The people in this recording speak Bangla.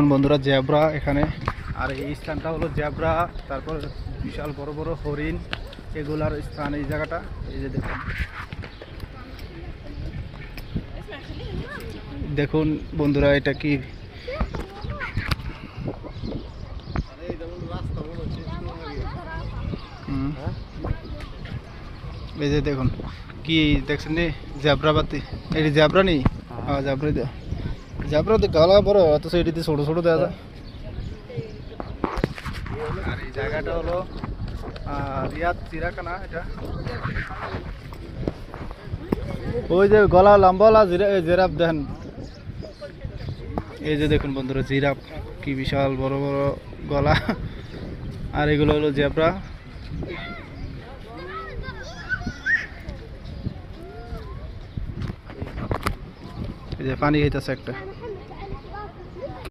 দেখুন বন্ধুরা জেব্রা এখানে, আর এই স্থানটা হলো জেব্রা, তারপর বিশাল বড় বড় হরিণ এগুলার স্থান এই জায়গাটা। এই যে দেখুন, দেখুন বন্ধুরা এটা কি এই যে দেখুন কি দেখছেন নি জেব্রা বাতি, এটি জেব্রা নেই, জেব্রা দেওয়া, জেব্রা গালা বড় অথচ এটিতে ছোট ছোট দেওয়া যায়। আর এই জায়গাটা হলো রিয়াদ চিড়িয়াখানা। এটা ওই যে গলা লম্বা জিরাফ দেখেন, এই যে দেখুন বন্ধুরা জিরাফ কি বিশাল বড় বড় গলা, আর এগুলো হলো জেব্রা। এই যে পানি খাইতেছে একটা।